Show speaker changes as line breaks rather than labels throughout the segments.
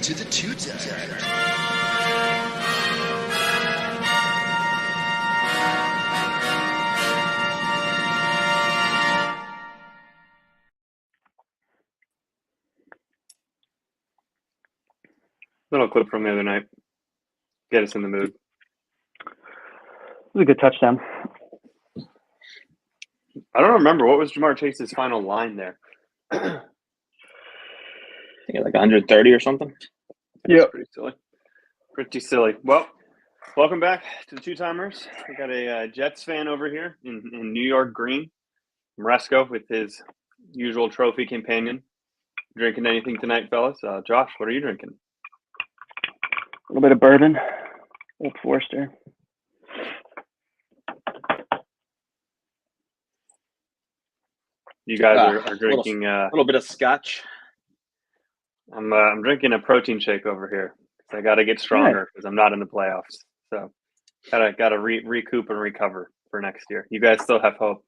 to the two-timer.
Little clip from the other night. Get us in the mood.
It was a good touchdown.
I don't remember. What was Jamar Chase's final line there?
I think like 130 or something.
Yeah.
Pretty silly. Pretty silly. Well, welcome back to the Two-Timers. We got a Jets fan over here in New York green. Moresco with his usual trophy companion. Drinking anything tonight, fellas? Josh, what are you drinking?
A little bit of bourbon. Old Forester.
You guys are drinking
a little bit of scotch.
I'm drinking a protein shake over here because I got to get stronger because I'm not in the playoffs. So gotta recoup and recover for next year. You guys still have hope.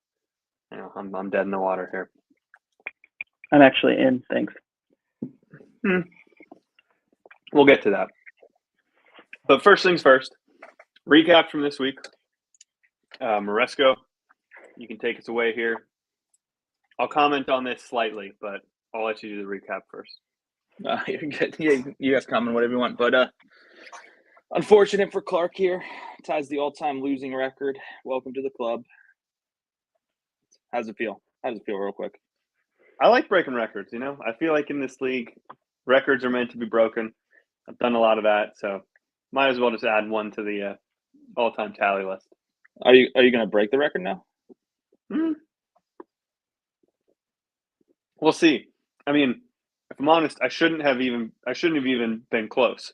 You know, I'm dead in the water here.
I'm actually in. Thanks.
We'll get to that. But first things first. Recap from this week. Moresco, you can take us away here. I'll comment on this slightly, but I'll let you do the recap first.
You're good. Yeah, you guys comment whatever you want. But unfortunate for Clark here. Ties the all-time losing record. Welcome to the club. How's it feel? Real quick?
I like breaking records, you know. I feel like in this league, records are meant to be broken. I've done a lot of that, so might as well just add one to the all-time tally list.
Are you going to break the record now?
We'll see. I mean, if I'm honest, I shouldn't have even been close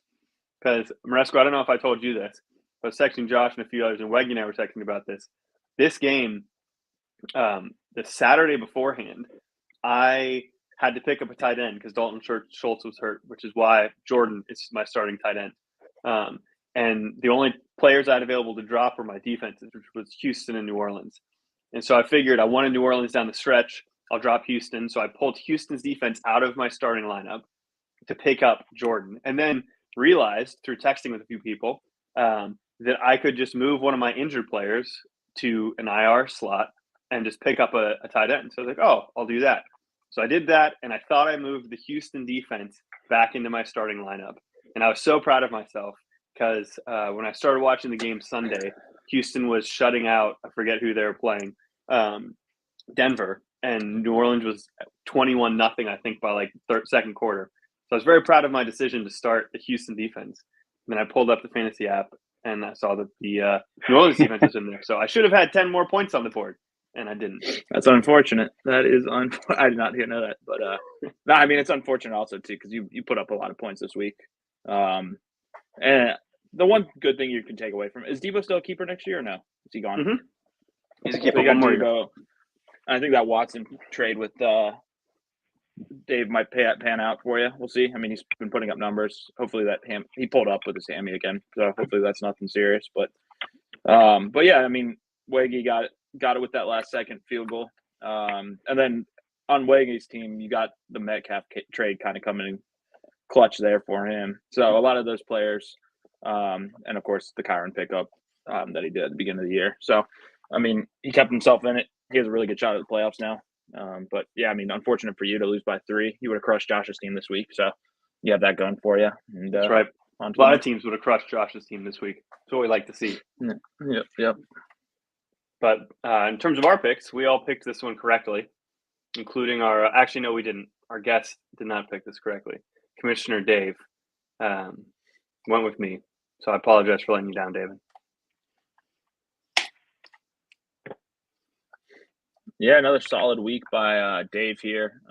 because Moresco, I don't know if I told you this, but I was texting Josh and a few others, and Weggy and I were texting about this. This game, the Saturday beforehand, I had to pick up a tight end because Dalton Schultz was hurt, which is why Jordan is my starting tight end. And the only players I had available to drop were my defenses, which was Houston and New Orleans. And so I figured I wanted New Orleans down the stretch. I'll drop Houston. So I pulled Houston's defense out of my starting lineup to pick up Jordan. And then realized through texting with a few people that I could just move one of my injured players to an IR slot and just pick up a tight end. So I was like, oh, I'll do that. So I did that, and I thought I moved the Houston defense back into my starting lineup. And I was so proud of myself because when I started watching the game Sunday, Houston was shutting out, I forget who they were playing, Denver, and New Orleans was 21-0, I think, by like second quarter. So I was very proud of my decision to start the Houston defense. And then I pulled up the fantasy app, and I saw that the New Orleans defense was in there. So I should have had 10 more points on the board, and I didn't.
That's unfortunate. That is I did not know that. But, no, I mean, it's unfortunate also, too, because you put up a lot of points this week. And the one good thing you can take away from it, is Debo still a keeper next year or no? Is he gone?
Mm-hmm.
He's a keeper. One more year. I think that Watson trade with Dave might pan out for you. We'll see. I mean, he's been putting up numbers. Hopefully he pulled up with his hammy again. So hopefully that's nothing serious. But yeah, I mean, Waggy got it with that last second field goal. And then on Waggy's team, you got the Metcalf trade kind of coming in clutch there for him. So a lot of those players, and of course the Kyron pickup that he did at the beginning of the year. So, I mean, he kept himself in it. He has a really good shot at the playoffs now. But yeah, I mean, unfortunate for you to lose by 3. You would have crushed Josh's team this week. So you have that going for you. And,
that's right. A lot of teams would have crushed Josh's team this week. That's what we like to see.
Yep.
But in terms of our picks, we all picked this one correctly, including our – actually, no, we didn't. Our guest did not pick this correctly. Commissioner Dave went with me. So I apologize for letting you down, David.
Yeah, another solid week by Dave here.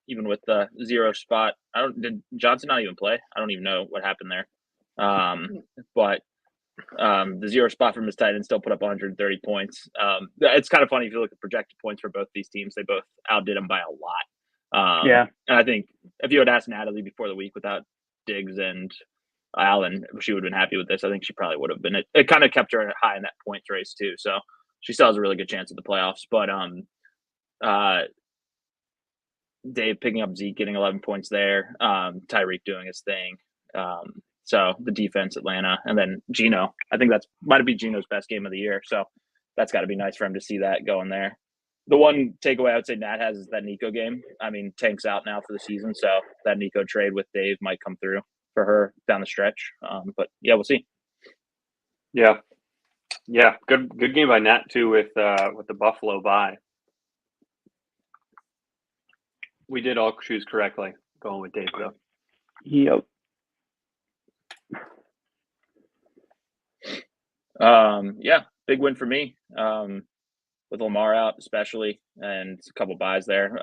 Even with the 0 spot, did Johnson not even play? I don't even know what happened there. But the 0 spot from his tight end still put up 130 points. It's kind of funny if you look at projected points for both these teams; they both outdid them by a lot.
Yeah,
and I think if you had asked Natalie before the week without Diggs and Allen, she would have been happy with this. I think she probably would have been. It kind of kept her high in that points race too. So she still has a really good chance at the playoffs. But Dave picking up Zeke, getting 11 points there. Tyreek doing his thing. So the defense, Atlanta, and then Geno. I think that's might be Geno's best game of the year. So that's got to be nice for him to see that going there. The one takeaway I would say Nat has is that Nico game. I mean, Tank's out now for the season, so that Nico trade with Dave might come through for her down the stretch. But yeah, we'll see.
Yeah, good game by Nat too with the Buffalo bye. We did all choose correctly going with Dave though.
Yep.
Yeah, big win for me. With Lamar out especially, and a couple buys there.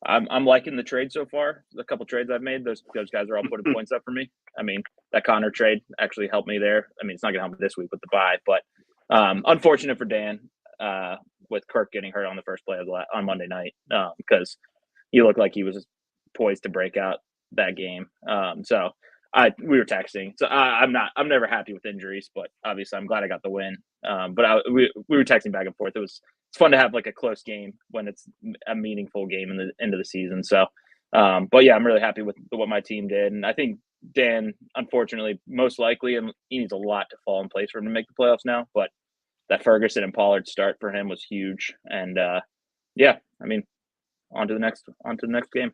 I'm liking the trade so far. The couple trades I've made, those guys are all putting points up for me. I mean, that Connor trade actually helped me there. I mean, it's not going to help me this week with the buy, but unfortunate for Dan with Kirk getting hurt on the first play on Monday night because he looked like he was poised to break out that game. So we were texting. So I'm never happy with injuries, but obviously I'm glad I got the win. But we were texting back and forth. It's fun to have like a close game when it's a meaningful game in the end of the season. So, but yeah, I'm really happy with what my team did, and I think Dan, unfortunately, most likely, and he needs a lot to fall in place for him to make the playoffs now. But that Ferguson and Pollard start for him was huge, and yeah, I mean, on to the next game.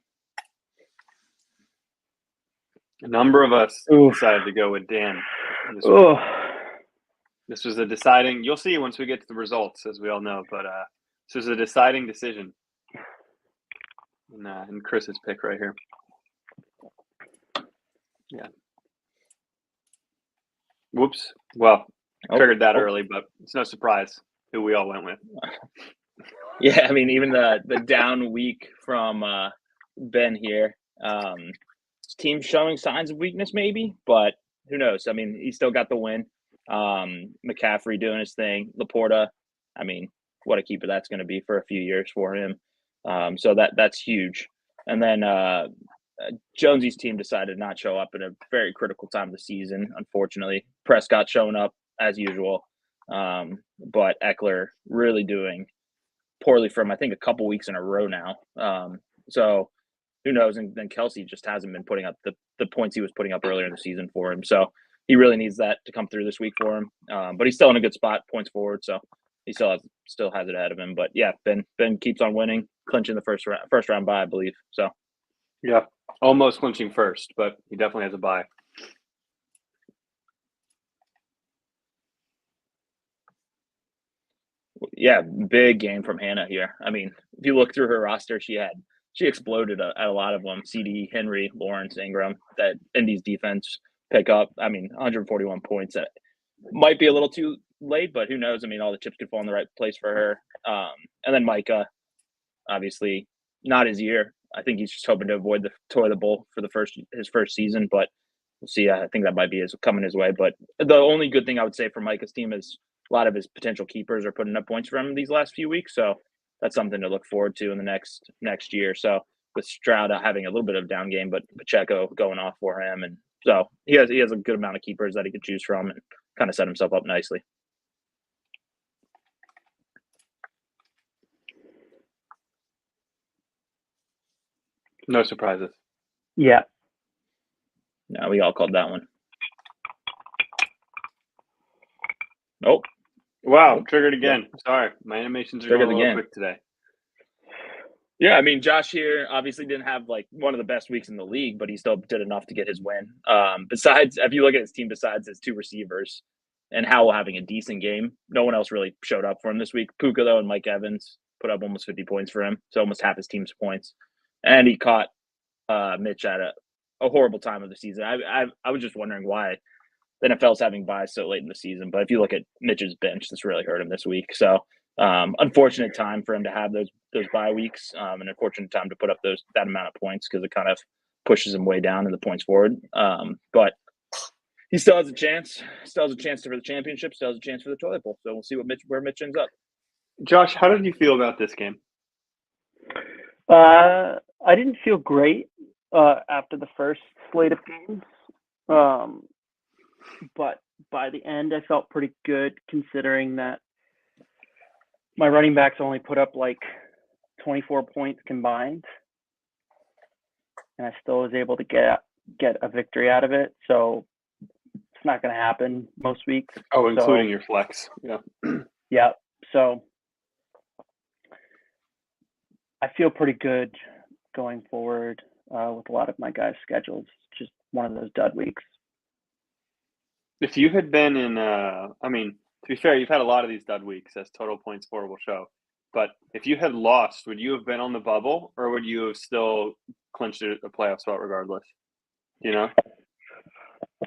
A number of us decided to go with Dan. This was a deciding. You'll see once we get to the results, as we all know. But this was a deciding decision. And Chris's pick right here. Yeah. Whoops. Well, triggered that early, but it's no surprise who we all went with.
Yeah, I mean, even the down week from Ben here. Team showing signs of weakness, maybe, but who knows? I mean, he still got the win. McCaffrey doing his thing. Laporta, I mean, what a keeper that's going to be for a few years for him. So that's huge. And then Jonesy's team decided not to show up at a very critical time of the season. Unfortunately, Prescott showing up as usual, but Eckler really doing poorly from I think a couple weeks in a row now. So who knows? And then Kelsey just hasn't been putting up the points he was putting up earlier in the season for him. So he really needs that to come through this week for him. But he's still in a good spot, points forward. So he still has it ahead of him. But yeah, Ben keeps on winning, clinching the first round bye, I believe. So
yeah, almost clinching first, but he definitely has a bye.
Yeah, big game from Hannah here. I mean, if you look through her roster, she exploded at a lot of them. CD, Henry, Lawrence, Ingram, that Indy's defense pick up. I mean, 141 points. That might be a little too late, but who knows? I mean, all the chips could fall in the right place for her. And then Micah, obviously, not his year. I think he's just hoping to avoid the toilet bowl for his first season, but we'll see. I think that might be coming his way. But the only good thing I would say for Micah's team is a lot of his potential keepers are putting up points for him these last few weeks. So that's something to look forward to in the next year. So with Stroud having a little bit of down game, but Pacheco going off for him, and so he has a good amount of keepers that he could choose from and kind of set himself up nicely.
No surprises.
Yeah.
No, we all called that one. Nope.
Wow, triggered again. Yeah. Sorry, my animations are going a little quick today.
Yeah, I mean, Josh here obviously didn't have like one of the best weeks in the league, but he still did enough to get his win. Besides, if you look at his team, besides his two receivers and Howell having a decent game, no one else really showed up for him this week. Puka, though, and Mike Evans put up almost 50 points for him, so almost half his team's points. And he caught Mitch at a horrible time of the season. I was just wondering why the NFL's having buys so late in the season. But if you look at Mitch's bench, this really hurt him this week. So unfortunate time for him to have those bye weeks, and unfortunate time to put up that amount of points because it kind of pushes him way down in the points forward. But he still has a chance. Still has a chance for the championship. Still has a chance for the toilet bowl. So we'll see where Mitch ends up.
Josh, how did you feel about this game?
I didn't feel great after the first slate of games. But by the end, I felt pretty good considering that my running backs only put up like 24 points combined. And I still was able to get get a victory out of it. So it's not going to happen most weeks.
Oh, including your flex. Yeah.
Yeah. So I feel pretty good going forward with a lot of my guys' schedules. Just one of those dud weeks.
If you had been in, to be fair, you've had a lot of these dud weeks, as Total Points 4 will show. But if you had lost, would you have been on the bubble, or would you have still clinched a playoff spot regardless? You know?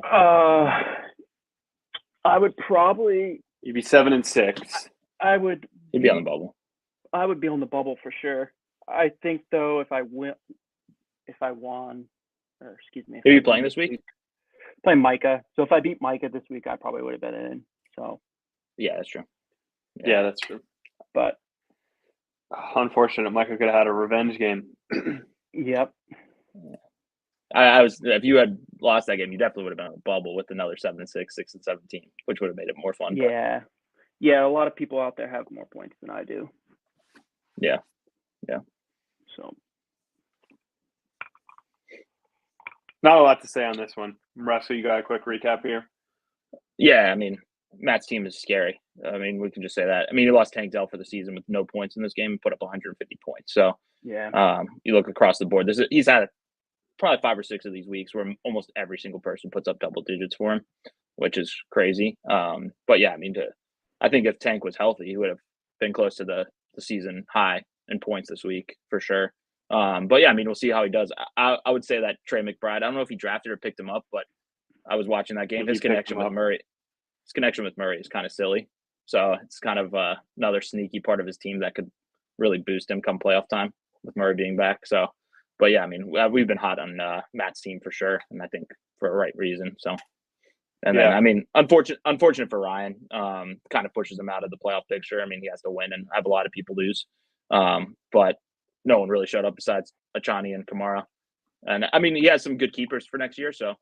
I would probably.
You'd be 7-6.
I would.
You'd be on the bubble.
I would be on the bubble for sure. I think though, if I won, or excuse me,
Who are you playing this week?
Playing Micah. So if I beat Micah this week, I probably would have been in. So.
Yeah, that's true.
Yeah, that's true.
But
unfortunate, Micah could have had a revenge game.
Yep.
I was. If you had lost that game, you definitely would have been on a bubble with another 7-6, 6-17, which would have made it more fun.
Yeah, yeah. A lot of people out there have more points than I do.
Yeah.
So.
Not a lot to say on this one. Russell, you got a quick recap here?
Yeah, I mean, Matt's team is scary. I mean, we can just say that. I mean, he lost Tank Dell for the season with no points in this game and put up 150 points. So,
yeah.
You look across the board. He's had probably 5 or 6 of these weeks where almost every single person puts up double digits for him, which is crazy. But yeah, I mean, I think if Tank was healthy, he would have been close to the season high in points this week for sure. But yeah, I mean, we'll see how he does. I would say that Trey McBride, I don't know if he drafted or picked him up, but I was watching that game. His connection with Murray is kind of silly. So it's kind of another sneaky part of his team that could really boost him come playoff time with Murray being back. So, but yeah, I mean, we've been hot on Matt's team for sure, and I think for a right reason. So, and then I mean, unfortunate for Ryan, kind of pushes him out of the playoff picture. I mean, he has to win, and have a lot of people lose. But no one really showed up besides Achani and Kamara. And I mean, he has some good keepers for next year. So,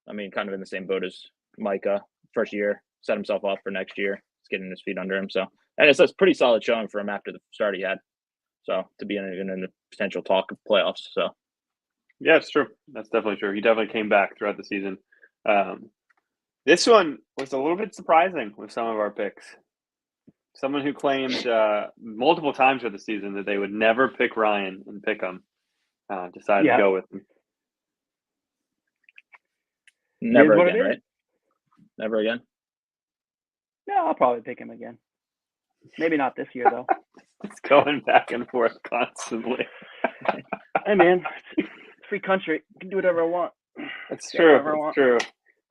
I mean, kind of in the same boat as Micah, first year, set himself up for next year. He's getting his feet under him. So, and it's a pretty solid showing for him after the start he had. So, to be in the potential talk of playoffs. So,
yeah, it's true. That's definitely true. He definitely came back throughout the season. This one was a little bit surprising with some of our picks. Someone who claimed multiple times for the season that they would never pick Ryan and pick him decided to go with him.
Never again, right? Never again?
Yeah, I'll probably pick him again. Maybe not this year, though.
It's going back and forth constantly.
Hey, man. It's a free country. You can do whatever I want.
That's true. That's true.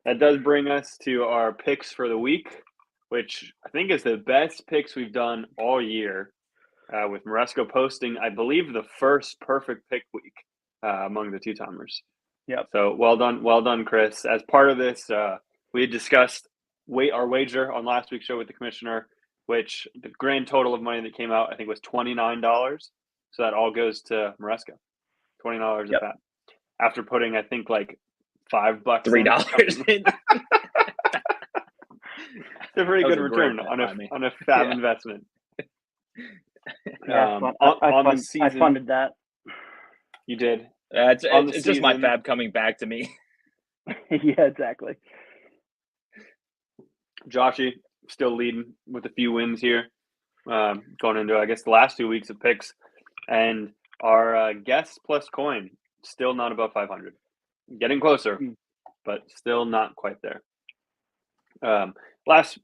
That does bring us to our picks for the week, which I think is the best picks we've done all year, with Maresco posting, I believe, the first perfect pick week among the two-timers.
Yep.
So well done, Chris. As part of this, we had discussed our wager on last week's show with the commissioner, which the grand total of money that came out, I think, was $29. So that all goes to Maresco. $20 of that. After putting, I think, like $5,
$3 in.
It's a pretty good return on a fab investment.
Yeah, on the season, I funded that.
You did.
It's just my fab coming back to me.
Yeah, exactly.
Joshy still leading with a few wins here, going into, I guess, the last 2 weeks of picks. And our guess plus coin still not above 500. Getting closer, but still not quite there. Last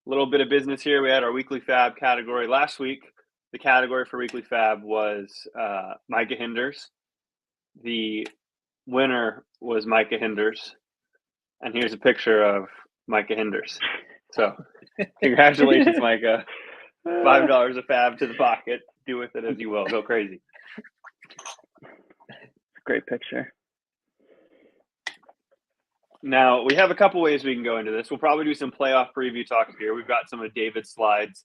little bit of business here. We had our weekly fab category. Last week, the category for weekly fab was Micah Hinders. The winner was Micah Hinders. And here's a picture of Micah Hinders. So congratulations, Micah. $5 a fab to the pocket. Do with it as you will. Go crazy.
Great picture.
Now, we have a couple ways we can go into this. We'll probably do some playoff preview talk here. We've got some of David's slides.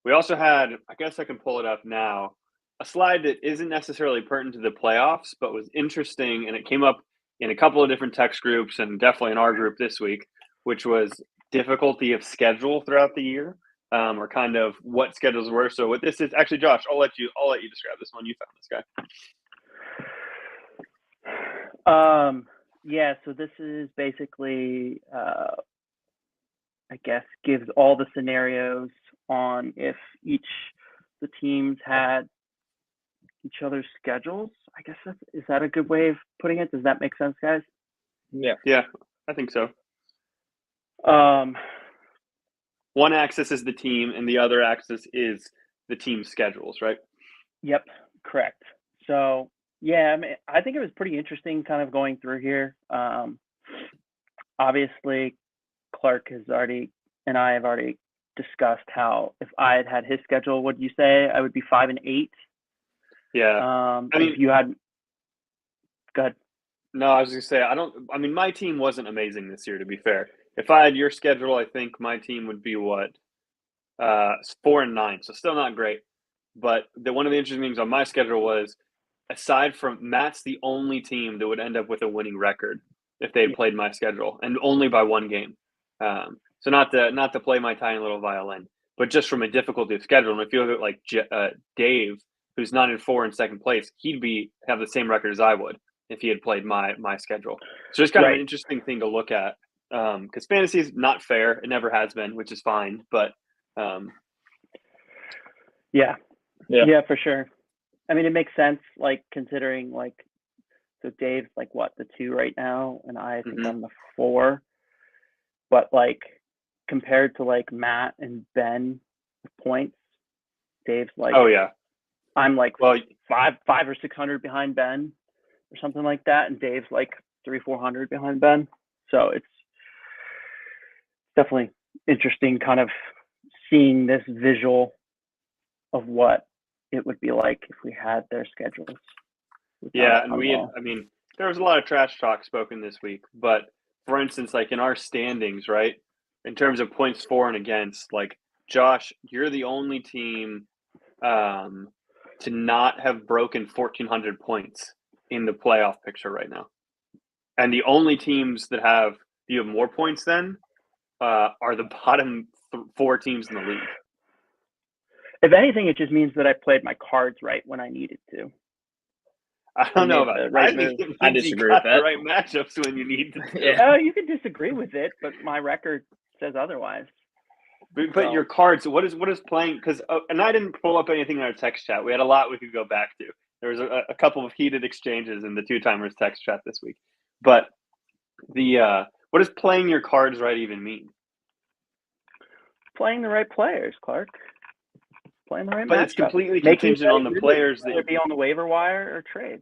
We also had, I guess I can pull it up now, a slide that isn't necessarily pertinent to the playoffs, but was interesting, and it came up in a couple of different text groups and definitely in our group this week, which was difficulty of schedule throughout the year, or kind of what schedules were. So what this is, actually, Josh, I'll let you describe this one. You found this guy.
Yeah, so this is basically, I guess, gives all the scenarios on if the teams had each other's schedules. I guess is that a good way of putting it? Does that make sense, guys?
Yeah, I think so.
Um,
One axis is the team, and the other axis is the team's schedules, right?
Yep, correct. So yeah, I mean, I think it was pretty interesting, kind of going through here. Obviously, Clark and I have already discussed how if I had had his schedule, would you say I would be 5-8?
Yeah.
If you had, go ahead.
No, I was going to say, I mean, my team wasn't amazing this year, to be fair. If I had your schedule, I think my team would be 4-9, so still not great. But one of the interesting things on my schedule was, aside from Matt's the only team that would end up with a winning record if they had played my schedule, and only by one game. So not to play my tiny little violin, but just from a difficulty of schedule. And if you look at like Dave, who's 9-4 in second place, he'd have the same record as I would if he had played my schedule. So it's kind of an interesting thing to look at, because fantasy is not fair. It never has been, which is fine. But
yeah, for sure. I mean, it makes sense, like, considering, like, so Dave's like what, the 2 right now, and I think I'm the 4. But like, compared to like Matt and Ben with points, Dave's like,
oh yeah,
I'm like 500 or 600 behind Ben or something like that, and Dave's like 300-400 behind Ben. So it's definitely interesting, kind of seeing this visual of what it would be like if we had their schedules.
Yeah, and there was a lot of trash talk spoken this week, but for instance, like in our standings, right, in terms of points for and against, like, Josh, you're the only team to not have broken 1,400 points in the playoff picture right now. And the only teams that you have more points than are the bottom 4 teams in the league.
If anything, it just means that I played my cards right when I needed to.
I don't know about that.
Right,
I disagree with that.
The right matchups when you need to.
Yeah. You can disagree with it, but my record says otherwise.
But your cards, what is playing? Because and I didn't pull up anything in our text chat. We had a lot we could go back to. There was a couple of heated exchanges in the Two Timers text chat this week. But what does playing your cards right even mean?
Playing the right players, Clark. Playing the right
But
matchup.
It's completely contingent on the players that
be on the waiver wire or trade.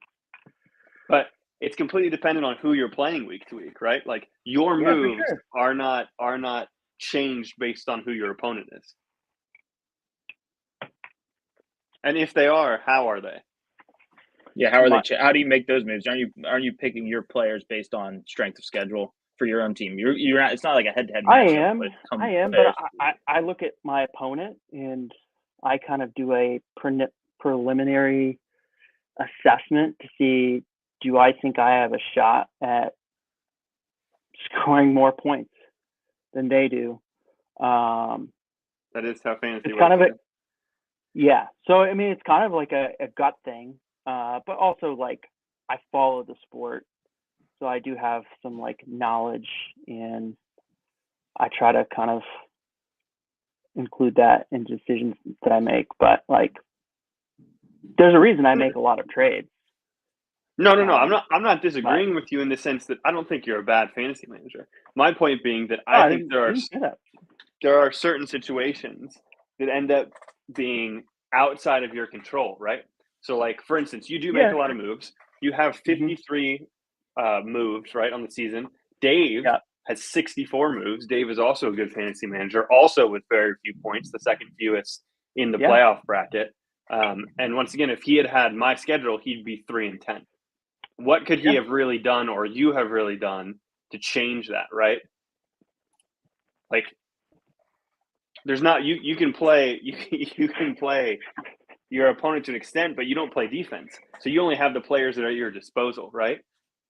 But it's completely dependent on who you're playing week to week, right? Like, your moves are not changed based on who your opponent is. And if they are, how are they?
Yeah, how are they? How do you make those moves? Aren't you picking your players based on strength of schedule for your own team? You're not. It's not like a head-to-head matchup.
I am, but I look at my opponent and I kind of do a preliminary assessment to see, do I think I have a shot at scoring more points than they do?
That is how fantasy works.
Kind of so I mean, it's kind of like a gut thing, but also, like, I follow the sport, so I do have some, like, knowledge, and I try to kind of include that in decisions that I make. But, like, there's a reason I make a lot of trades.
No. I'm not disagreeing with you in the sense that I don't think you're a bad fantasy manager. My point being that I think there are certain situations that end up being outside of your control, right? So, like, for instance, you do make a lot of moves. You have 53 moves, right, on the season. Dave has 64 moves. Dave is also a good fantasy manager, also with very few points, the second fewest in the playoff bracket. And once again, if he had my schedule, he'd be 3-10. What could he have really done, or you have really done, to change that, right? Like, there's not you can play your opponent to an extent, but you don't play defense, so you only have the players that are at your disposal, right?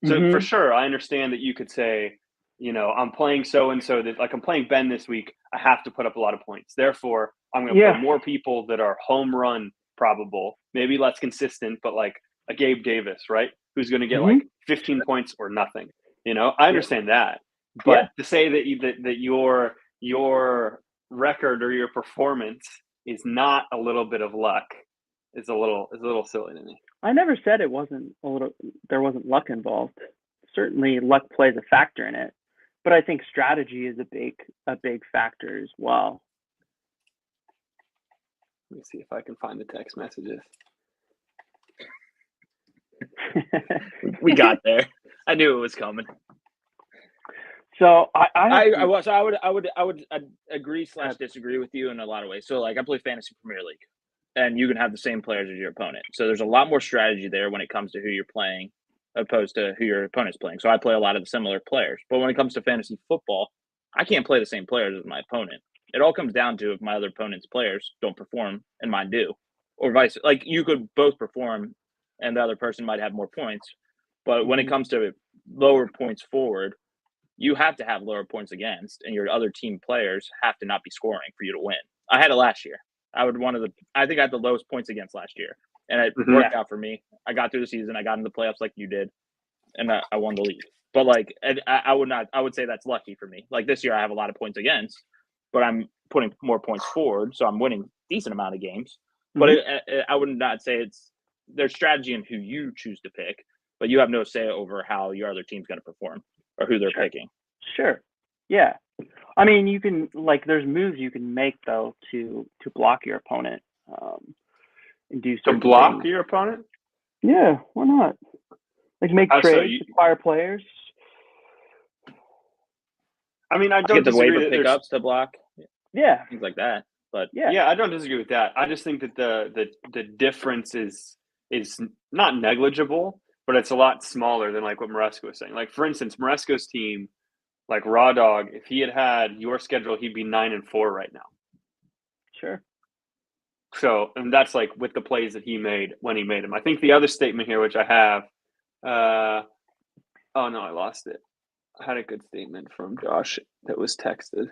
So for sure, I understand that you could say, I'm playing so and so, that, like, I'm playing Ben this week, I have to put up a lot of points. Therefore, I'm going to play more people that are home run probable, maybe less consistent, but like a Gabe Davis, right? who's going to get like 15 points or nothing. I understand that, but
Yeah.
to say that your record or your performance is not a little bit of luck is a little silly to me.
I never said there wasn't luck involved. Certainly luck plays a factor in it, but I think strategy is a big factor as well.
Let me see if I can find the text messages.
We got there. I knew it was coming.
So
I would agree / disagree with you in a lot of ways. So like I play fantasy Premier League, and you can have the same players as your opponent. So there's a lot more strategy there when it comes to who you're playing, opposed to who your opponent's playing. So I play a lot of the similar players. But when it comes to fantasy football, I can't play the same players as my opponent. It all comes down to if my other opponent's players don't perform and mine do, or vice. Like you could both perform, and the other person might have more points. But when it comes to lower points forward, you have to have lower points against, and your other team players have to not be scoring for you to win. I had it last year. I think I had the lowest points against last year, and it worked out for me. I got through the season. I got into the playoffs like you did, and I won the league. But like, I would say that's lucky for me. Like this year, I have a lot of points against, but I'm putting more points forward, so I'm winning a decent amount of games. But I would not say there's strategy in who you choose to pick, but you have no say over how your other team's going to perform or who they're picking.
Sure. Yeah. I mean, you can there's moves you can make though to block your opponent and do certain
to block
things.
your opponent.
Yeah, why not? Like make trades, acquire players.
I mean, I don't
get the
disagree
waiver pickups to block.
Yeah,
things like that. But
yeah, I don't disagree with that. I just think that the difference is not negligible, but it's a lot smaller than like what Maresco was saying. Like for instance, Maresco's team, like Raw Dog, if he had your schedule, he'd be 9-4 right now.
Sure.
So, and that's like with the plays that he made when he made them. I think the other statement here, which I have, oh no, I lost it. I had a good statement from Josh that was texted.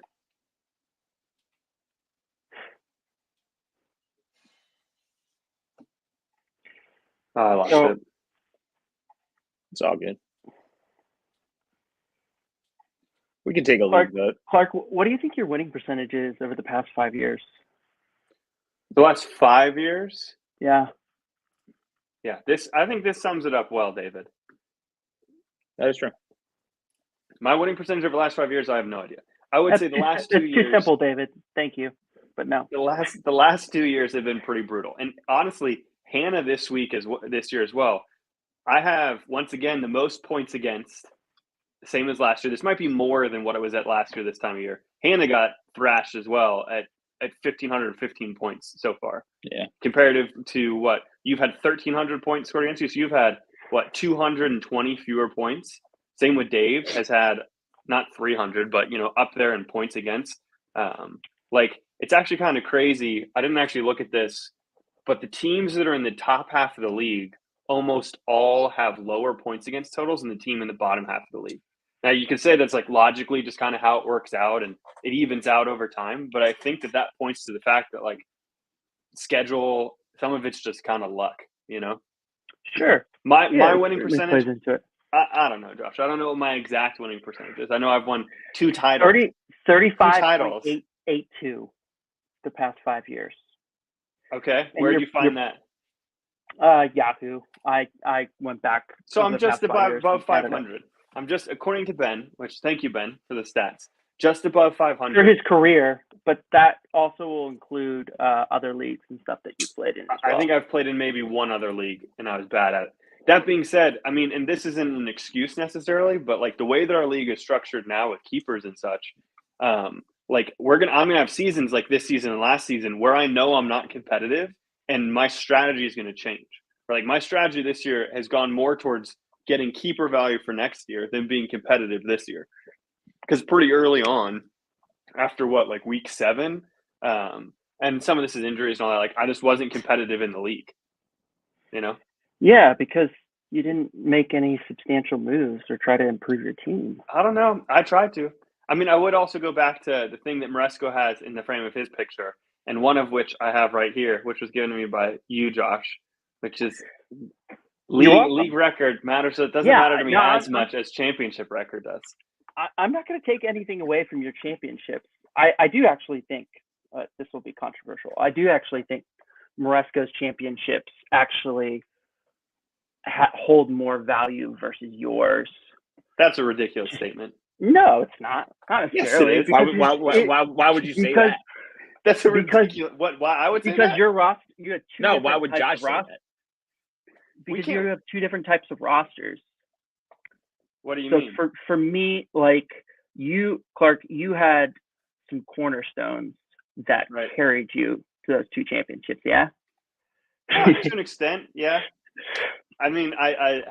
Oh, I lost it.
It's all good. We can take a
Clark,
lead vote.
Clark, what do you think your winning percentage is over the past 5 years?
The last 5 years?
Yeah.
Yeah, I think this sums it up well, David.
That is true.
My winning percentage over the last 5 years, I have no idea. I would say the last 2 years.
It's too simple, David. Thank you, but no.
The last 2 years have been pretty brutal, and honestly, Hannah this year as well. I have once again the most points against, same as last year. This might be more than what it was at last year this time of year. Hannah got thrashed as well at 1,515 points so far.
Yeah.
Comparative to what you've had 1,300 points scored against you, so you've had 220 fewer points. Same with Dave, has had not 300, but up there in points against. It's actually kind of crazy. I didn't actually look at this, but the teams that are in the top half of the league almost all have lower points against totals than the team in the bottom half of the league. Now you can say that's like logically just kind of how it works out and it evens out over time, but I think that points to the fact that like schedule, some of it's just kind of luck,
Sure.
My winning percentage
plays into it.
I don't know, Josh. I don't know what my exact winning percentage is. I know I've won 2 titles.
35.882 the past 5 years.
Okay. Where did you find that?
Yahoo. I went back.
So I'm just above 500. I'm just, according to Ben, which thank you, Ben, for the stats, just above 500.
For his career, but that also will include other leagues and stuff that you played in as well.
I think I've played in maybe one other league, and I was bad at it. That being said, I mean, and this isn't an excuse necessarily, but like the way that our league is structured now with keepers and such, I'm gonna have seasons like this season and last season where I know I'm not competitive, and my strategy is going to change. Like my strategy this year has gone more towards getting keeper value for next year than being competitive this year. Because pretty early on, after week 7, and some of this is injuries and all that, like I just wasn't competitive in the league.
Yeah, because you didn't make any substantial moves or try to improve your team.
I don't know. I tried to. I mean, I would also go back to the thing that Maresco has in the frame of his picture, and one of which I have right here, which was given to me by you, Josh, which is League record matters. So it doesn't matter to me as much as championship record does.
I'm not going to take anything away from your championships. I do actually think this will be controversial. I do actually think Maresco's championships actually hold more value versus yours.
That's a ridiculous statement.
No, it's not. Not necessarily.
Yes, it
is. Why would you say that?
That's a ridiculous. Why I would say
because
that?
Your roster. You have two.
No, why would Josh say that?
Because you have two different types of rosters.
What do you mean?
So for me, like you, Clark, you had some cornerstones that carried you to those two championships. Yeah.
To an extent, yeah. I mean, I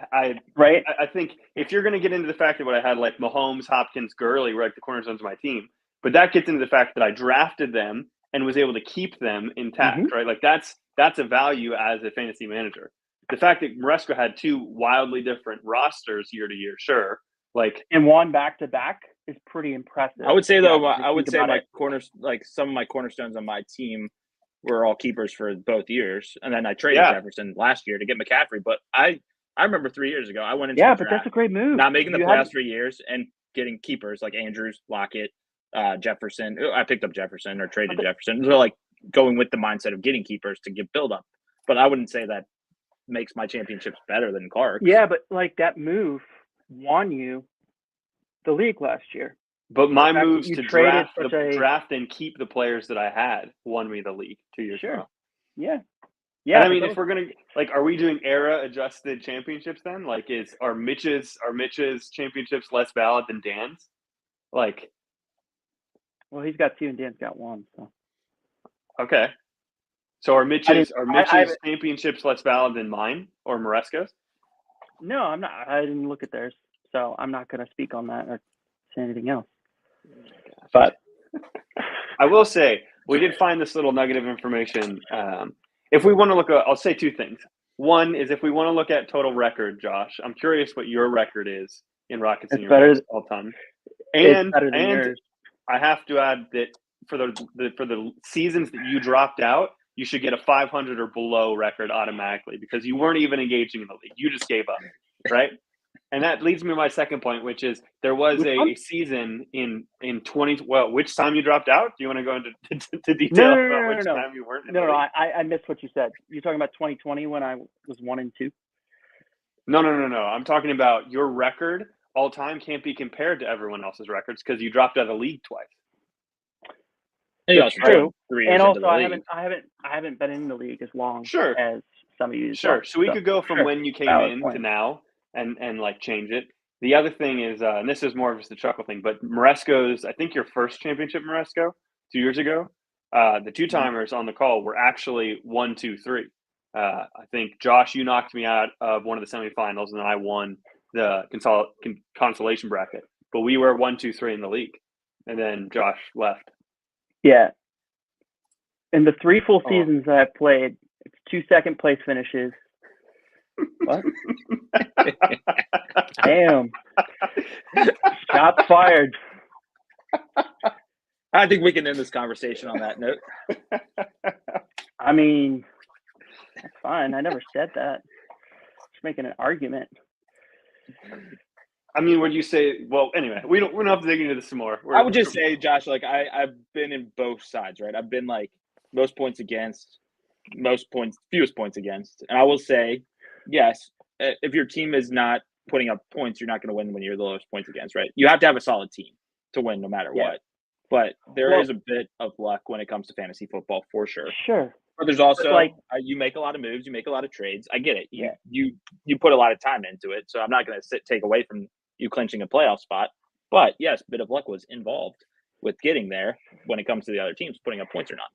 think if you're going to get into the fact that what I had, like Mahomes, Hopkins, Gurley, were like the cornerstones of my team, but that gets into the fact that I drafted them and was able to keep them intact, right? Like that's a value as a fantasy manager. The fact that Maresco had two wildly different rosters year to year, sure,
and won back to back is pretty impressive.
I would say though, my corners, like some of my cornerstones on my team, were all keepers for both years, and then I traded Jefferson last year to get McCaffrey. But I remember 3 years ago I went into
but that's a great move.
Not making the playoffs 3 years and getting keepers like Andrews, Lockett, Jefferson. I picked up Jefferson or traded Jefferson. So like going with the mindset of getting keepers to give build up. But I wouldn't say that makes my championships better than Clark's.
Yeah, but like that move won you the league last year.
But my moves to draft and keep the players that I had won me the league 2 years ago.
Yeah.
And I mean, if we're gonna are we doing era adjusted championships then? Like, are Mitch's championships less valid than Dan's? Like,
well, he's got 2 and Dan's got 1. So
okay. So are Mitch's championships less valid than mine or Maresco's?
No, I'm not. I didn't look at theirs, so I'm not going to speak on that or say anything else. But
I will say we did find this little nugget of information. If we want to look at, I'll say 2 things. One is if we want to look at total record, Josh, I'm curious what your record is in Rockets in your all time. And I have to add that for the seasons that you dropped out, you should get a 500 or below record automatically because you weren't even engaging in the league. You just gave up, right? And that leads me to my second point, which is there was a season in 20. Well, which time you dropped out? Do you want to go into detail about which time you weren't?
I missed what you said. You're talking about 2020 when I was 1 and 2.
No. I'm talking about your record all time can't be compared to everyone else's records because you dropped out of the league twice.
That's true. And also, I haven't been in the league as long as some of you.
Sure. So we could go from when you came in to now and like change it. The other thing is, and this is more of just a chuckle thing, but Maresco's, I think your first championship, Maresco, 2 years ago, the 2-timers on the call were actually 1, 2, 3. I think Josh, you knocked me out of one of the semifinals, and then I won the consolation bracket. But we were 1, 2, 3 in the league, and then Josh left.
Yeah. In the 3 full seasons that I've played, it's 2 second place finishes. What? Damn. Shots fired.
I think we can end this conversation on that note.
I mean, that's fine. I never said that. Just making an argument.
I mean, would you say? Well, anyway, we don't have to dig into this some more.
I would just say, Josh, like I've been in both sides, right? I've been like most points against, fewest points against, and I will say, yes, if your team is not putting up points, you're not going to win when you're the lowest points against, right? You have to have a solid team to win, no matter what. But there is a bit of luck when it comes to fantasy football, for sure.
Sure.
But there's also you make a lot of moves, you make a lot of trades. I get it. You put a lot of time into it, so I'm not going to take away from you clinching a playoff spot. But yes, a bit of luck was involved with getting there when it comes to the other teams putting up points or not.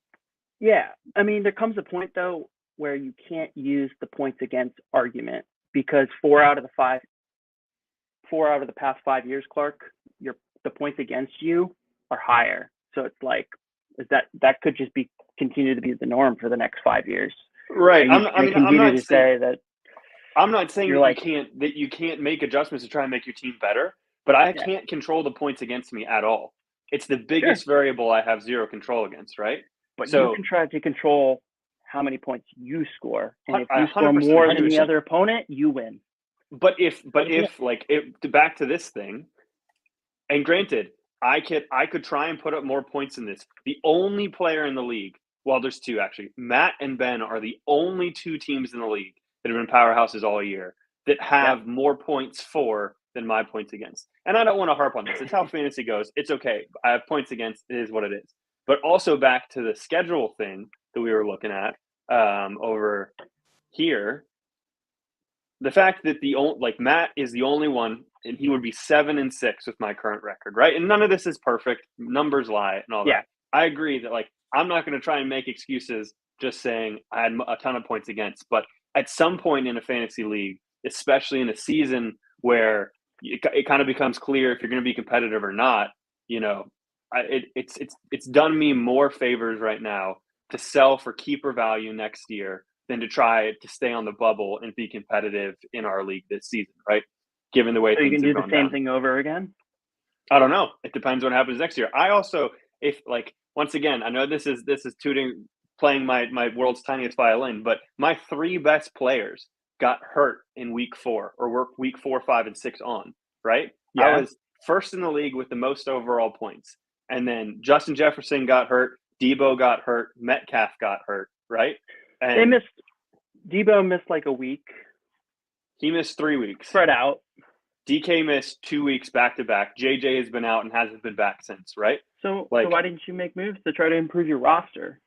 Yeah. I mean, there comes a point, though, where you can't use the points against argument because 4 out of the past 5 years, Clark, the points against you are higher. So it's like that could just continue to be the norm for the next 5 years.
Right. I'm not saying
that
you can't make adjustments to try and make your team better, but I can't control the points against me at all. It's the biggest variable I have zero control against, right?
But you can try to control how many points you score, and if you
100%,
score more than the
100%.
other opponent, you win.
But if back to this thing, and granted, I could try and put up more points in this. The only player in the league, well, there's two actually. Matt and Ben are the only two teams in the league that have been powerhouses all year that have more points for than my points against. And I don't want to harp on this. It's how fantasy goes. It's okay. I have points against. It is what it is. But also back to the schedule thing that we were looking at over here. The fact that Matt is the only one, and he would be 7-6 with my current record, right? And none of this is perfect. Numbers lie and all that. I agree that I'm not going to try and make excuses just saying I had a ton of points against. But at some point in a fantasy league, especially in a season where it kind of becomes clear if you're going to be competitive or not, it's done me more favors right now to sell for keeper value next year than to try to stay on the bubble and be competitive in our league this season, right? Given the way
so
things
you can do
have
the
gone
same
down.
thing over again.
I don't know. It depends what happens next year. I also, once again, I know this is playing my world's tiniest violin, but my three best players got hurt in week 4 or work week 4, 5, and 6 on, right?
Yeah.
I was first in the league with the most overall points. And then Justin Jefferson got hurt. Debo got hurt. Metcalf got hurt, right? And
Debo missed like a week.
He missed 3 weeks.
Spread out.
DK missed 2 weeks back to back. JJ has been out and hasn't been back since, right?
So why didn't you make moves to try to improve your roster?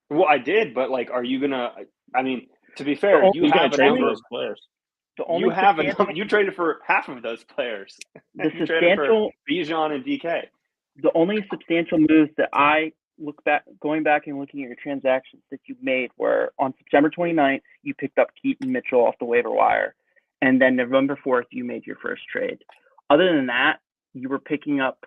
Well, I did, but are you gonna? I mean, to be fair, you have a number of players. You traded for half of those players.
The
you traded for Bijan and DK.
The only substantial moves that I going back and looking at your transactions that you made were on September 29th, you picked up Keaton Mitchell off the waiver wire. And then November 4th, you made your first trade. Other than that, you were picking up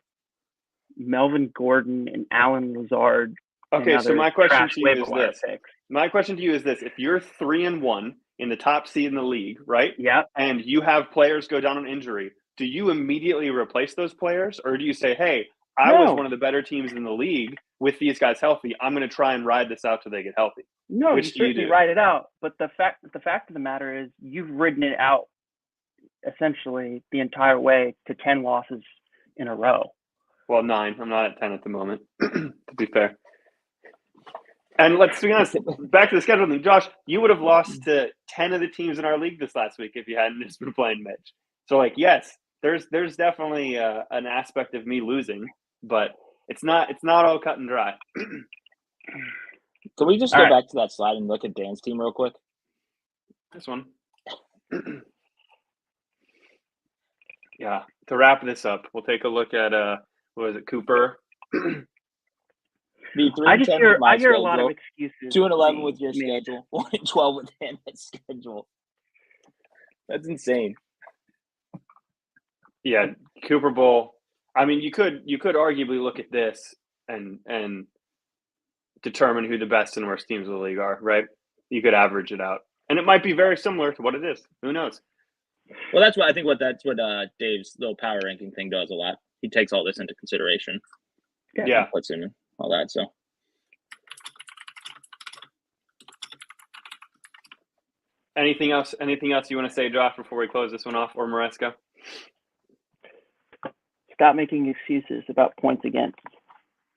Melvin Gordon and Alan Lazard.
Okay, so my question to you is this. My question to you is this. If you're 3-1 in the top seed in the league, right?
Yeah.
And you have players go down on injury, do you immediately replace those players? Or do you say, hey, I was one of the better teams in the league with these guys healthy. I'm going to try and ride this out till they get healthy.
No, you certainly ride it out. But the fact of the matter is you've ridden it out essentially the entire way to 10 losses in a row.
Well, 9. I'm not at 10 at the moment, to be fair. And let's be honest, back to the scheduling. Josh, you would have lost to 10 of the teams in our league this last week if you hadn't just been playing Mitch. So, yes, there's definitely an aspect of me losing, but it's not all cut and dry.
Can we just go back to that slide and look at Dan's team real quick?
This one. Yeah. To wrap this up, we'll take a look at what was it, Cooper?
I hear a lot of excuses.
2-11 with your schedule. 1-12 with Dan's schedule. That's insane.
Yeah, Cooper Bowl. I mean, you could arguably look at this and determine who the best and worst teams of the league are, right? You could average it out, and it might be very similar to what it is. Who knows?
Well, that's what Dave's little power ranking thing does a lot. He takes all this into consideration.
Yeah.
Puts in all that. So,
anything else you want to say, Josh, before we close this one off, or Maresco?
Stop making excuses about points against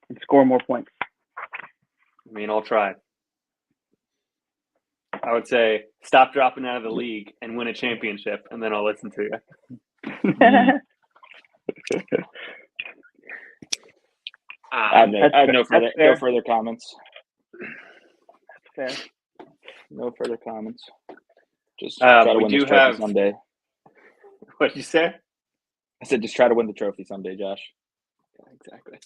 and score more points.
I mean, I'll try. I would say stop dropping out of the league and win a championship, and then I'll listen to you.
I have no further comments.
That's fair.
No further comments. Just try to win this trophy someday.
What'd you say?
I said just try to win the trophy someday, Josh.
Exactly.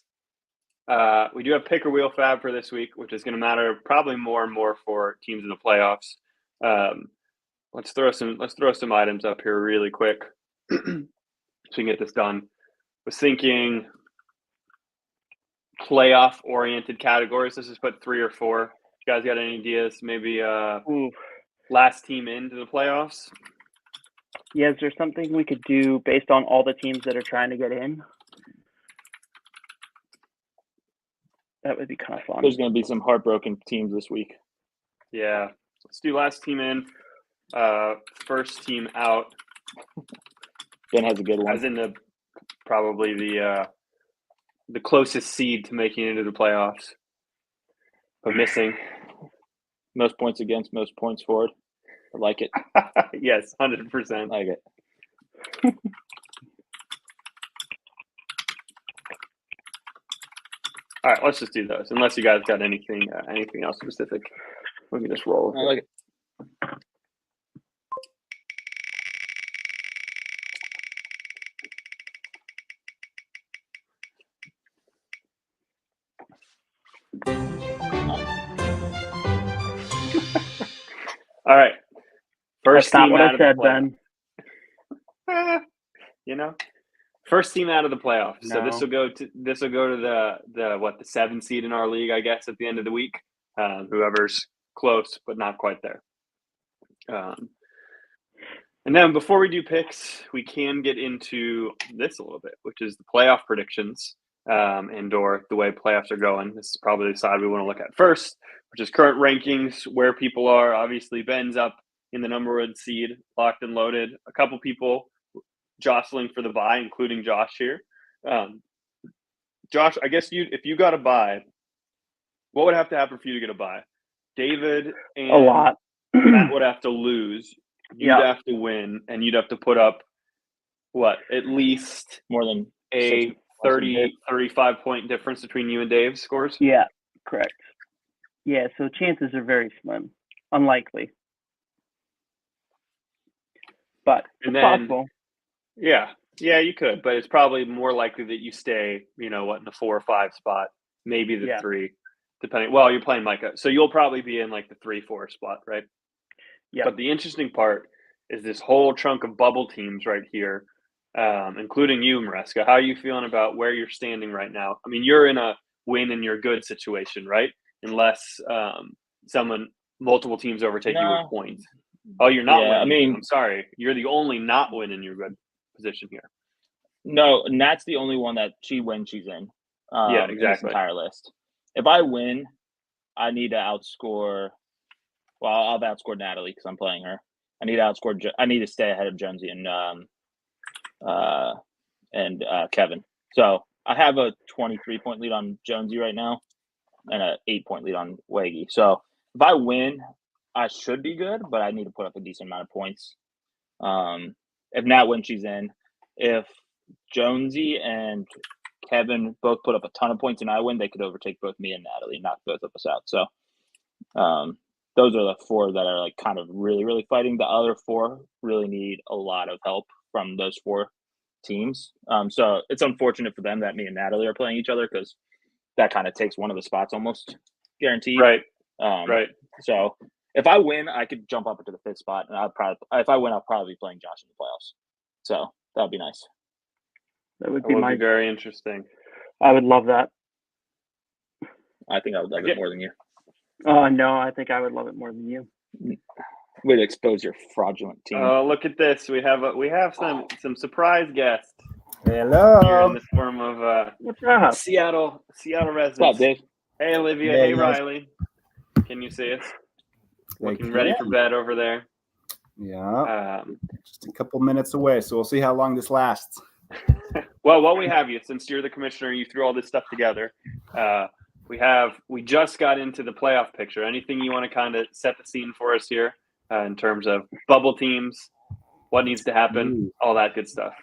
We do have pick or wheel fab for this week, which is going to matter probably more and more for teams in the playoffs. Let's throw some items up here really quick so we can get this done. Was thinking playoff oriented categories. Let's just put 3 or 4. You guys got any ideas? Maybe last team into the playoffs.
Yeah, is there something we could do based on all the teams that are trying to get in? That would be kind of fun.
There's going to be some heartbroken teams this week.
Yeah. Let's do last team in, first team out.
Ben has a good one.
As in probably the closest seed to making it into the playoffs, but missing.
Most points against, most points for. I like it.
Yes, 100%.
I like it.
All right, let's just do those. Unless you guys got anything else specific, we can just roll.
I like it.
All right. First
That's not
team
what
out
I
of the
said,
playoffs.
Ben.
You know, first team out of the playoffs. So
No.
this will go to the 7 seed in our league, I guess, at the end of the week. Whoever's close but not quite there. And then before we do picks, we can get into this a little bit, which is the playoff predictions and/or the way playoffs are going. This is probably the side we want to look at first, which is current rankings, where people are. Obviously, Ben's up in the number 1 seed, locked and loaded. A couple people jostling for the bye, including Josh here. Josh, I guess if you got a bye, what would have to happen for you to get a bye? David and
A lot.
Matt would have to lose. You'd
Yeah.
have to win, and you'd have to put up, at least
More than
a 30, 35-point difference between you and Dave's scores?
Yeah, correct. Yeah, so chances are very slim. Unlikely. But it's possible.
Yeah, you could, but it's probably more likely that you stay, in the 4 or 5 spot, maybe the 3, depending. Well, you're playing Micah, so you'll probably be in like the 3-4 spot, right?
Yeah.
But the interesting part is this whole chunk of bubble teams right here, including you, Maresca. How are you feeling about where you're standing right now? I mean, you're in a win and you're good situation, right? Unless multiple teams overtake you with points. Oh, you're not winning.
I mean,
I'm sorry. You're the only not winning your good position here.
No, Nat's the only one that she wins, she's in.
Yeah, exactly.
In this entire list. If I win, I need to outscore. Well, I'll outscore Natalie because I'm playing her. I need to stay ahead of Jonesy and Kevin. So I have a 23-point lead on Jonesy right now, and an 8-point lead on Waggy. So if I win, I should be good, but I need to put up a decent amount of points. If Nat wins, she's in. If Jonesy and Kevin both put up a ton of points and I win, they could overtake both me and Natalie and knock both of us out. So those are the 4 that are like kind of really, really fighting. The other 4 really need a lot of help from those 4 teams. So it's unfortunate for them that me and Natalie are playing each other because that kind of takes one of the spots almost guaranteed.
Right.
Right. So if I win, I could jump up into the 5th spot, and if I win, I'll probably be playing Josh in the playoffs. So that would be nice.
That would
be
very
interesting.
I would love that.
I think I would love it more than you.
Oh no, I think I would love it more than you.
Way to expose your fraudulent team.
Oh, look at this! We have some surprise guests.
Hello.
Here in the form of
What's up?
Seattle residents.
What's up, Dave?
Hey, Olivia. Hey, Riley. Can you see us? Looking ready for bed over there.
Yeah. Just a couple minutes away, so we'll see how long this lasts.
Well, while we have you, since you're the commissioner, you threw all this stuff together. We just got into the playoff picture. Anything you want to kind of set the scene for us here in terms of bubble teams, what needs to happen, all that good stuff?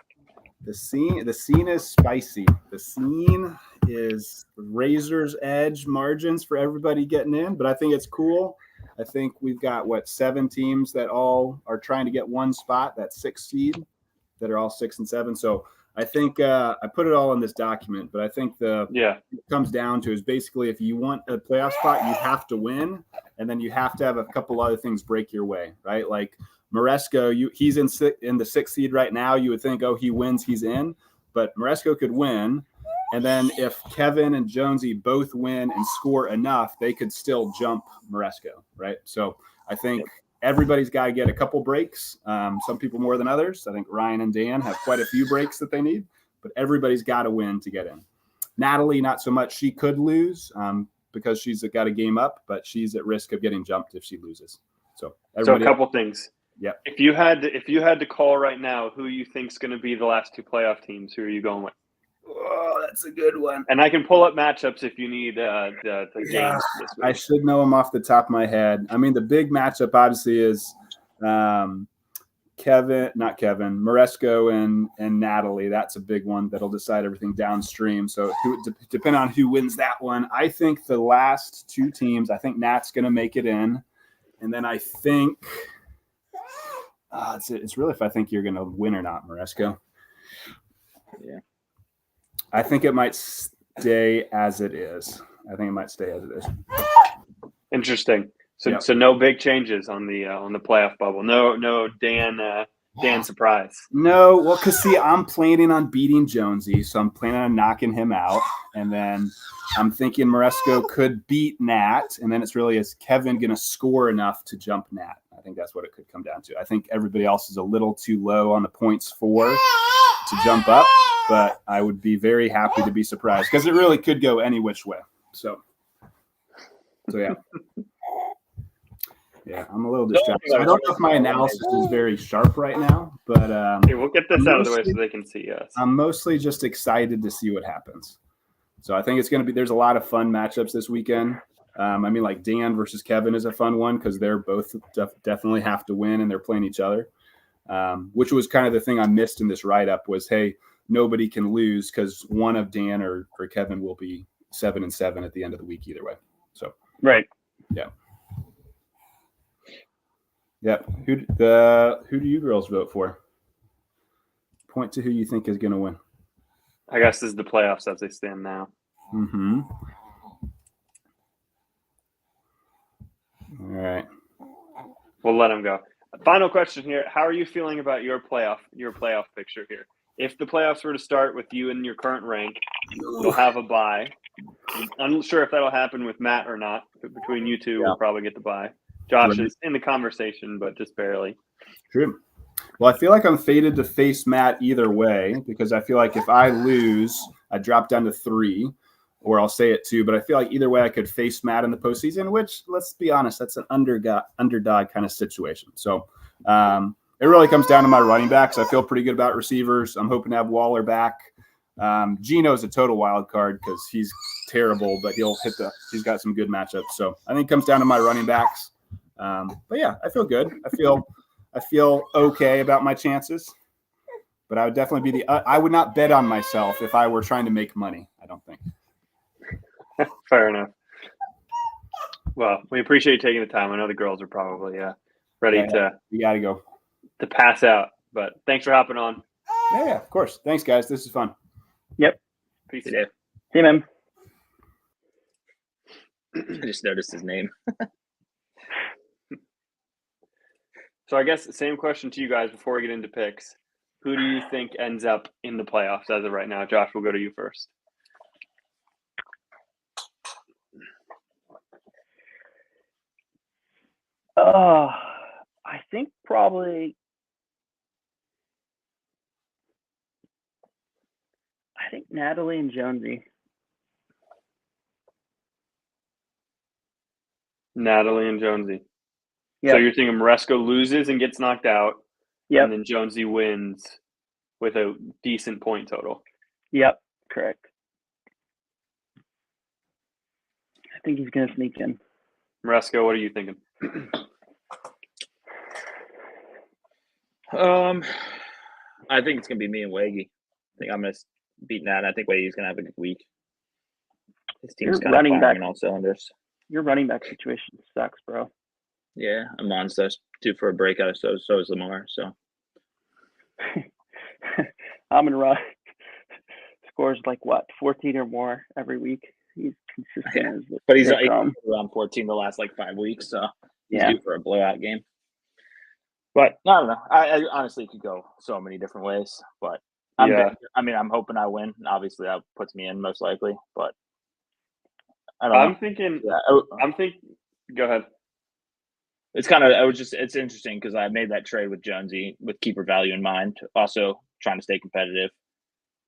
The scene is spicy. The scene is razor's edge margins for everybody getting in, but I think it's cool. I think we've got 7 teams that all are trying to get 1 spot, that 6 seed, that are all 6 and 7. So I think I put it all in this document, but I think it comes down to is basically if you want a playoff spot, you have to win, and then you have to have a couple other things break your way, right? Like Maresco, he's in the 6th seed right now. You would think, he wins, he's in, but Maresco could win. And then if Kevin and Jonesy both win and score enough, they could still jump Maresco, right? So I think everybody's got to get a couple breaks. Some people more than others. I think Ryan and Dan have quite a few breaks that they need, but everybody's got to win to get in. Natalie, not so much. She could lose, because she's got a game up, but she's at risk of getting jumped if she loses. So
a couple things.
Yep.
If you had to call right now, who you think's going to be the last two playoff teams, who are you going with?
Oh, that's a good one.
And I can pull up matchups if you need the games this week.
I should know them off the top of my head. I mean, the big matchup obviously is Maresco and Natalie. That's a big one that'll decide everything downstream. So depending on who wins that one, I think the last two teams, I think Nat's going to make it in. And then I think it's really if I think you're going to win or not, Maresco.
Yeah.
I think it might stay as it is.
Interesting. So
Yep.
So no big changes on the playoff bubble. No Dan surprise.
No, well, because see, I'm planning on beating Jonesy, so I'm planning on knocking him out. And then I'm thinking Maresco could beat Nat. And then it's really, is Kevin going to score enough to jump Nat? I think that's what it could come down to. I think everybody else is a little too low on the points for to jump up, but I would be very happy to be surprised because it really could go any which way. So yeah. Yeah, I'm a little distracted. So I don't know if my analysis is very sharp right now, but
Hey, we'll get this out of the way so they can see us.
I'm mostly just excited to see what happens. So I think it's going to be – there's a lot of fun matchups this weekend. I mean, like Dan versus Kevin is a fun one because they're both definitely have to win and they're playing each other, which was kind of the thing I missed in this write-up was, hey, nobody can lose because one of Dan or Kevin will be 7-7 at the end of the week either way. So
Right.
yeah. Yep. Who do you girls vote for? Point to who you think is going to win.
I guess this is the playoffs as they stand now.
Mm-hmm. All right.
We'll let them go. Final question here. How are you feeling about your playoff picture here? If the playoffs were to start with you in your current rank, you'll have a bye. I'm not sure if that'll happen with Matt or not. But between you two, we'll probably get the bye. Josh is in the conversation, but just barely.
True. Well, I feel like I'm fated to face Matt either way because I feel like if I lose, I drop down to 3, or I'll say it 2. But I feel like either way, I could face Matt in the postseason, which, let's be honest, that's an underdog kind of situation. So it really comes down to my running backs. I feel pretty good about receivers. I'm hoping to have Waller back. Gino's a total wild card because he's terrible, but he's got some good matchups. So I think it comes down to my running backs. But yeah, I feel good. I feel okay about my chances, but I would definitely be I would not bet on myself if I were trying to make money. I don't think.
Fair enough. Well, we appreciate you taking the time. I know the girls are probably ready
We got to go.
to pass out, but thanks for hopping on.
Yeah, of course. Thanks, guys. This is fun.
Yep.
Peace.
See you.
Hey, man.
I just noticed his name.
So I guess the same question to you guys before we get into picks. Who do you think ends up in the playoffs as of right now? Josh, we'll go to you first.
I think probably Natalie and Jonesy.
Natalie and Jonesy.
Yep.
So you're thinking Maresco loses and gets knocked out,
Yep.
and then Jonesy wins with a decent point total.
Yep. Correct. I think he's going to sneak in.
Maresco, what are you thinking?
I think it's gonna be me and Waggy. I think I'm gonna beat Nat. I think Waggy's gonna have a good week. His team's kind of
running
firing
back
on all cylinders.
Your running back situation sucks, bro.
Yeah, Amon's due for a breakout. So is Lamar. So
Amon-Ra scores like what 14 or more every week. He's consistent.
Yeah. But he's around 14 the last like 5 weeks. So he's due for a blowout game. But I don't know. I honestly could go so many different ways. But I'm hoping I win. Obviously, that puts me in most likely. But I don't know.
I'm thinking. Go ahead.
It's kind of. It's interesting because I made that trade with Jonesy with keeper value in mind. Also trying to stay competitive.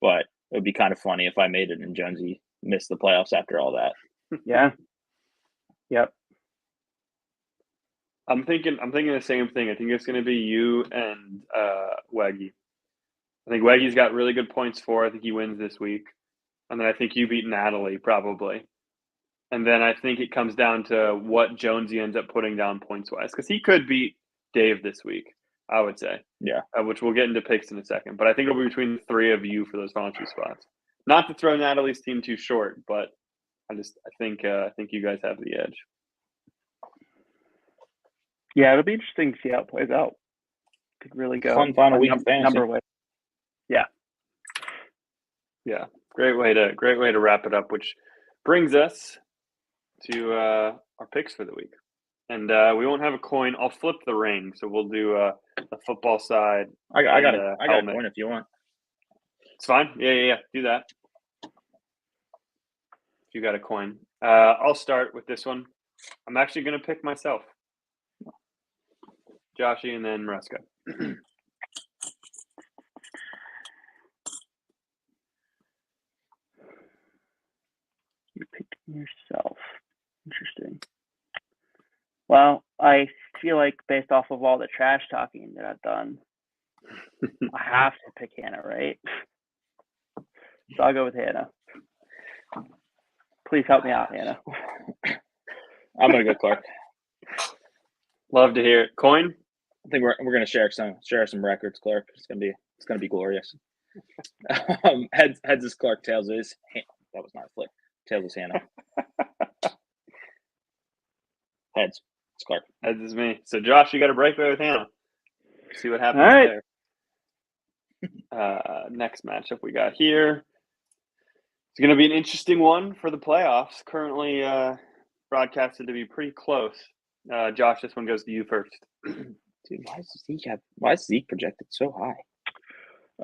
But it would be kind of funny if I made it and Jonesy missed the playoffs after all that.
Yeah. Yep.
I'm thinking the same thing. I think it's going to be you and Waggy. I think Waggy's got really good points for. I think he wins this week, and then I think you beat Natalie probably. And then I think it comes down to what Jonesy ends up putting down points wise, because he could beat Dave this week. I would say,
Yeah.
Which we'll get into picks in a second. But I think it'll be between the three of you for those final two spots. Not to throw Natalie's team too short, but I think you guys have the edge.
Yeah, it'll be interesting to see how it plays out. Could really go
Fun final week of fantasy.
Number way. Yeah.
Yeah. Great way to wrap it up, which brings us to our picks for the week. And we won't have a coin. I'll flip the ring, so we'll do the football side.
I got a coin if you want.
It's fine. Yeah. Do that. If you got a coin, I'll start with this one. I'm actually going to pick myself, Joshy, and then Maresca.
You picked yourself. Interesting. Well, I feel like based off of all the trash talking that I've done, I have to pick Hannah, right? So I'll go with Hannah. Please help me out, Hannah.
I'm gonna go Clark.
Love to hear it. Coin.
I think we're gonna share some records, Clark. It's gonna be glorious. Heads is Clark. Tails is that was not a flip. Tails is Hannah. Heads. It's Clark.
Heads is me. So Josh, you got a breakaway with Hannah. See what happens there. Next matchup we got here. It's going to be an interesting one for the playoffs. Currently broadcasted to be pretty close. Josh, this one goes to you first.
Dude, why is Zeke projected so high?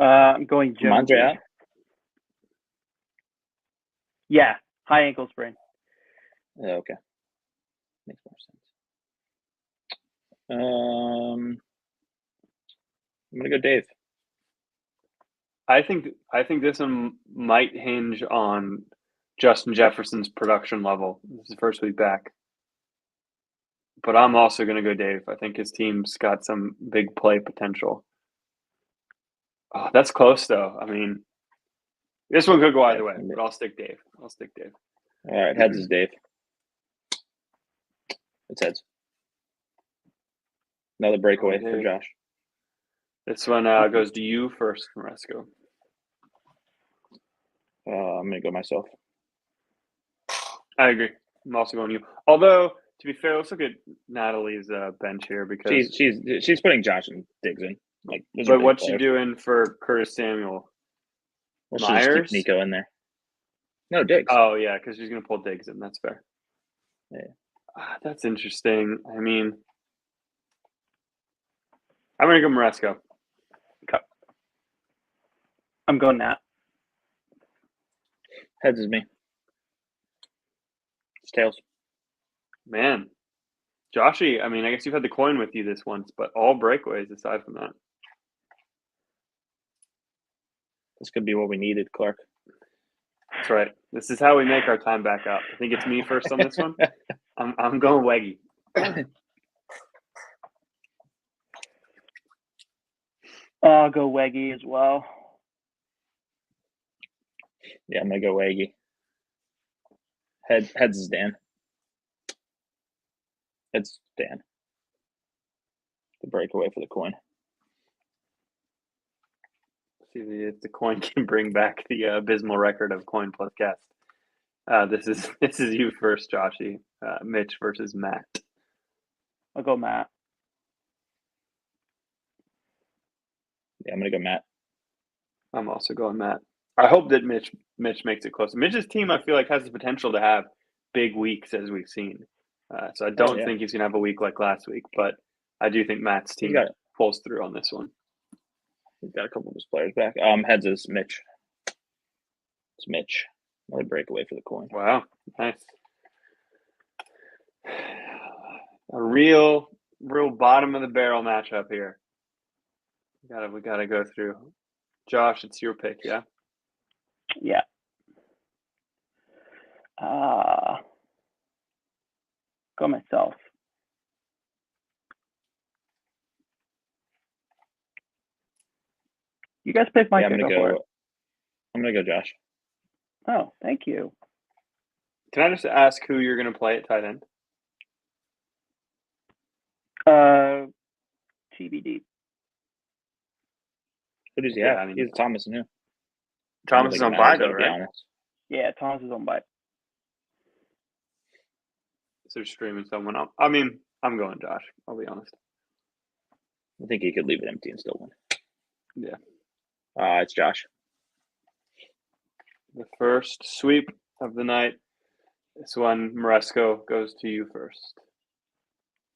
I'm going Jonesy.
Andre out?
Yeah, high ankle sprain.
Oh, okay. Makes more sense. I'm gonna go Dave.
I think this one might hinge on Justin Jefferson's production level. This is the first week back. But I'm also going to go Dave. I think his team's got some big play potential. Oh, that's close, though. I mean, this one could go either way, but I'll stick Dave.
All right, heads is Dave. It's heads. Another breakaway for Josh.
This one goes to you first, Maresco.
I'm going to go myself.
I agree. I'm also going you. Although, to be fair, let's look at Natalie's bench here because
she's putting Josh and Diggs in.
But what's she doing for Curtis Samuel?
Well,
Myers?
She just keeps Nico in there. No, Diggs.
Oh, yeah, because she's going to pull Diggs in. That's fair.
Yeah.
That's interesting. I mean, I'm going to go Maresco.
Okay. I'm going Nat.
Heads is me. It's tails.
Man. Joshy, I mean, I guess you've had the coin with you this once, but all breakaways aside from that.
This could be what we needed, Clark.
That's right. This is how we make our time back up. I think it's me first on this one. I'm going Weggy.
I'll go Weggy as well.
Yeah, I'm going to go Weggy. Heads is Dan. It's Dan. The breakaway for the coin.
See if the coin can bring back the abysmal record of coin plus cast. This is you first, Joshy. Mitch versus Matt.
I'll go Matt.
Yeah, I'm gonna go Matt.
I'm also going Matt. I hope that Mitch makes it close. Mitch's team, I feel like, has the potential to have big weeks as we've seen. So I don't think he's gonna have a week like last week, but I do think Matt's team pulls through on this one.
He's got a couple of his players back. Heads is Mitch. It's Mitch. Another breakaway for the coin.
Wow, nice. A real bottom of the barrel matchup here. We gotta go through. Josh, it's your pick, yeah?
Yeah. Go myself. You guys pick my
Yeah,
pick for it.
I'm gonna go Josh.
Oh, thank you.
Can I just ask who you're going to play at tight end?
TBD.
Who does he
Yeah,
have?
I mean-
He's Thomas and who?
Thomas is on bye, though,
to be
right?
honest.
Yeah, Thomas is on bye.
So they're streaming someone up. I mean, I'm going Josh. I'll be honest.
I think he could leave it empty and still win.
Yeah.
It's Josh.
The first sweep of the night. This one, Maresco, goes to you first.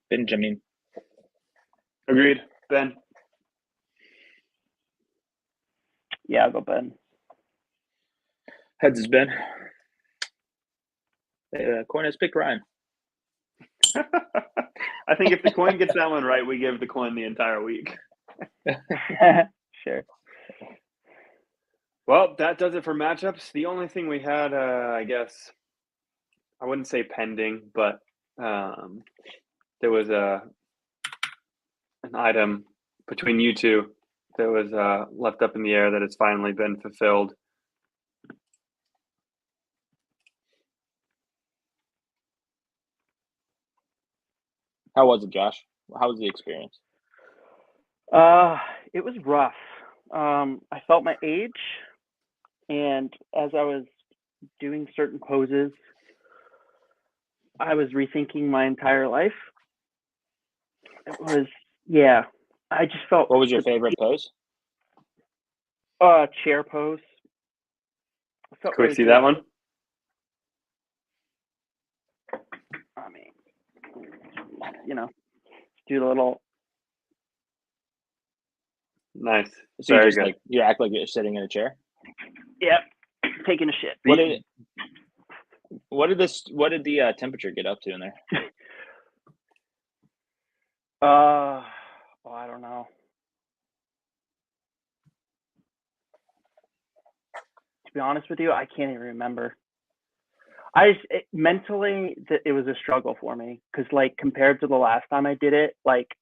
Benjamin.
Agreed. Ben?
Yeah, I'll go Ben.
Heads is Ben. Coin has picked Ryan.
I think if the coin gets that one right, we give the coin the entire week.
Sure.
Well, that does it for matchups. The only thing we had, I guess, I wouldn't say pending, but there was an item between you two that was left up in the air that has finally been fulfilled.
How was it, Josh? How was the experience?
It was rough. I felt my age, and as I was doing certain poses, I was rethinking my entire life. It was, yeah. I just felt.
What was your favorite pose?
Chair pose.
Can we see that one?
I mean, do the little.
Nice.
So
Very
you just
good.
you act like you're sitting in a chair.
Yep, taking a shit.
What did the temperature get up to in there?
I don't know. To be honest with you, I can't even remember. Mentally, it was a struggle for me because, like, compared to the last time I did it, like,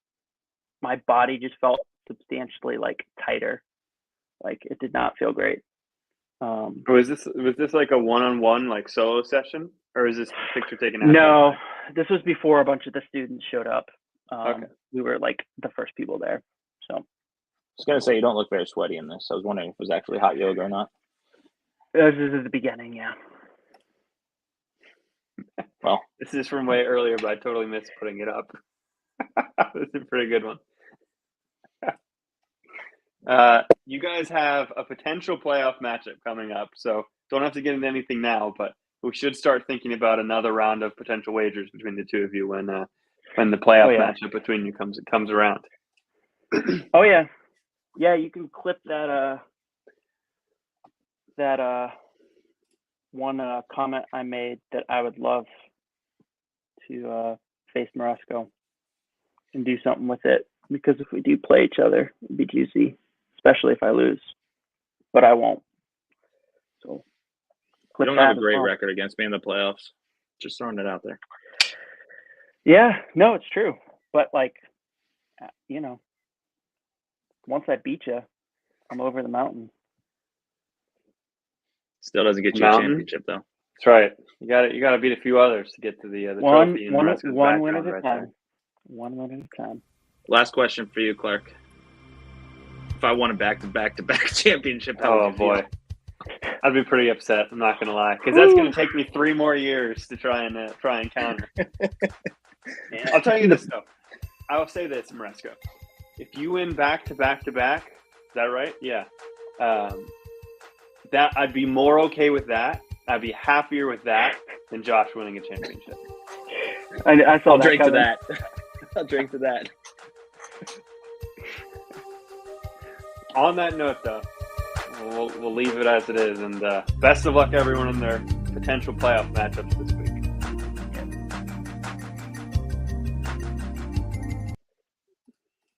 my body just felt substantially tighter. Like, it did not feel great.
Was this like a one-on-one solo session, or is this picture taken after?
No, this was before a bunch of the students showed up.
Okay.
We were the first people there. So
I was gonna say you don't look very sweaty in this. I was wondering if it was actually hot yoga or not.
this is the beginning, yeah.
Well,
This is from way earlier, but I totally missed putting it up. This is a pretty good one. You guys have a potential playoff matchup coming up, so don't have to get into anything now, but we should start thinking about another round of potential wagers between the two of you when the playoff matchup between you comes around.
Oh yeah, yeah. You can clip that one comment I made that I would love to face Maresco and do something with it, because if we do play each other, it'd be juicy, especially if I lose, but I won't. So
you don't have a great record against me in the playoffs. Just throwing it out there.
Yeah, no, it's true. But once I beat you, I'm over the mountain.
Still doesn't get you a championship, though.
That's right. You got to beat a few others to get to the trophy.
One win at a time. One win at a time.
Last question for you, Clark. If I won a back-to-back championship, how would you
boy,
feel?
I'd be pretty upset. I'm not gonna lie, because that's gonna take me 3 more years to try and counter. I'll tell you this though. I will say this, Maresco. If you win back-to-back, is that right? Yeah. That I'd be more okay with that. I'd be happier with that than Josh winning a championship.
I saw
I'll
that
drink
coming.
to that. I'll drink to that.
On that note, though, we'll leave it as it is, and best of luck, everyone, in their potential playoff matchups this week.